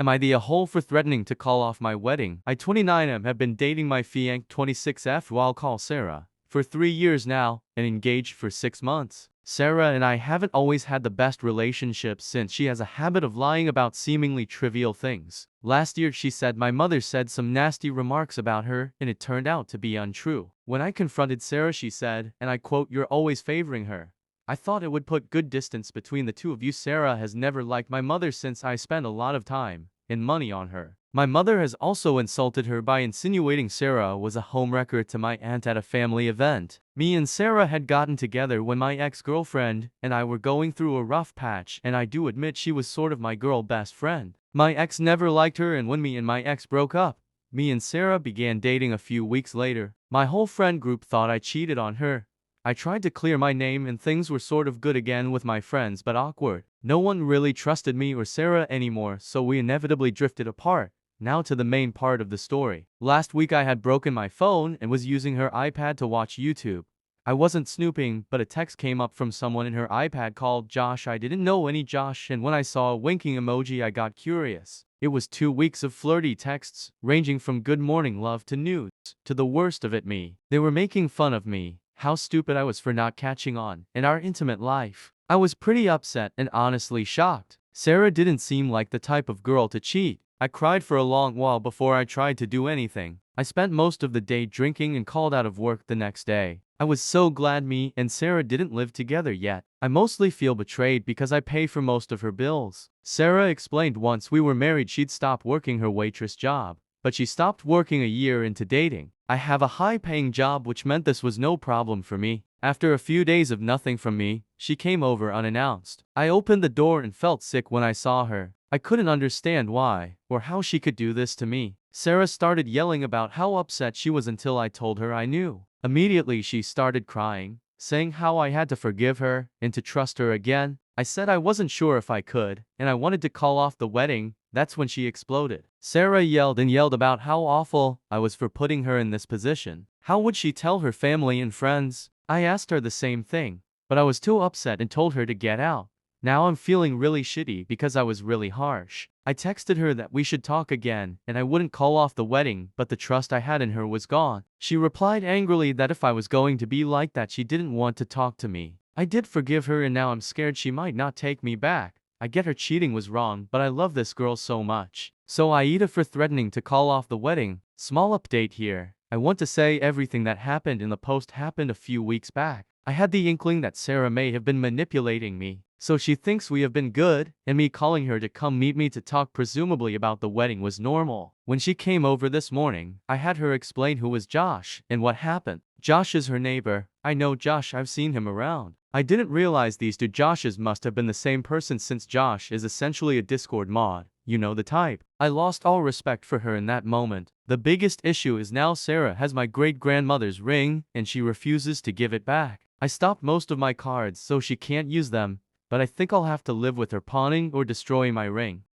Am I the a-hole for threatening to call off my wedding? I 29 have been dating my fiancée 26F while call Sarah for 3 years now and engaged for 6 months. Sarah and I haven't always had the best relationship since she has a habit of lying about seemingly trivial things. Last year she said my mother said some nasty remarks about her and it turned out to be untrue. When I confronted Sarah she said, and I quote, "You're always favoring her. I thought it would put good distance between the two of you. Sarah has never liked my mother since I spent a lot of time and money on her. My mother has also insulted her by insinuating Sarah was a homewrecker to my aunt at a family event. Me and Sarah had gotten together when my ex-girlfriend and I were going through a rough patch, and I do admit she was sort of my girl best friend. My ex never liked her, and when me and my ex broke up, me and Sarah began dating a few weeks later. My whole friend group thought I cheated on her. I tried to clear my name and things were sort of good again with my friends, but awkward. No one really trusted me or Sarah anymore, so we inevitably drifted apart. Now to the main part of the story. Last week I had broken my phone and was using her iPad to watch YouTube. I wasn't snooping, but a text came up from someone in her iPad called Josh. I didn't know any Josh, and when I saw a winking emoji I got curious. It was 2 weeks of flirty texts, ranging from good morning love to nudes, to the worst of it me. They were making fun of me, how stupid I was for not catching on in our intimate life. I was pretty upset and honestly shocked. Sarah didn't seem like the type of girl to cheat. I cried for a long while before I tried to do anything. I spent most of the day drinking and called out of work the next day. I was so glad me and Sarah didn't live together yet. I mostly feel betrayed because I pay for most of her bills. Sarah explained once we were married she'd stop working her waitress job, but she stopped working a year into dating. I have a high-paying job, which meant this was no problem for me. After a few days of nothing from me, she came over unannounced. I opened the door and felt sick when I saw her. I couldn't understand why, or how she could do this to me. Sarah started yelling about how upset she was until I told her I knew. Immediately she started crying, saying how I had to forgive her and to trust her again. I said I wasn't sure if I could, and I wanted to call off the wedding. That's when she exploded. Sarah yelled and yelled about how awful I was for putting her in this position. How would she tell her family and friends? I asked her the same thing, but I was too upset and told her to get out. Now I'm feeling really shitty because I was really harsh. I texted her that we should talk again and I wouldn't call off the wedding, but the trust I had in her was gone. She replied angrily that if I was going to be like that she didn't want to talk to me. I did forgive her and now I'm scared she might not take me back. I get her cheating was wrong, but I love this girl so much. So AITA for threatening to call off the wedding. Small update here. I want to say everything that happened in the post happened a few weeks back. I had the inkling that Sarah may have been manipulating me. So she thinks we have been good, and me calling her to come meet me to talk presumably about the wedding was normal. When she came over this morning, I had her explain who was Josh and what happened. Josh is her neighbor. I know Josh, I've seen him around. I didn't realize these two Joshes must have been the same person since Josh is essentially a Discord mod. You know the type. I lost all respect for her in that moment. The biggest issue is now Sarah has my great-grandmother's ring and she refuses to give it back. I stopped most of my cards so she can't use them, but I think I'll have to live with her pawning or destroying my ring.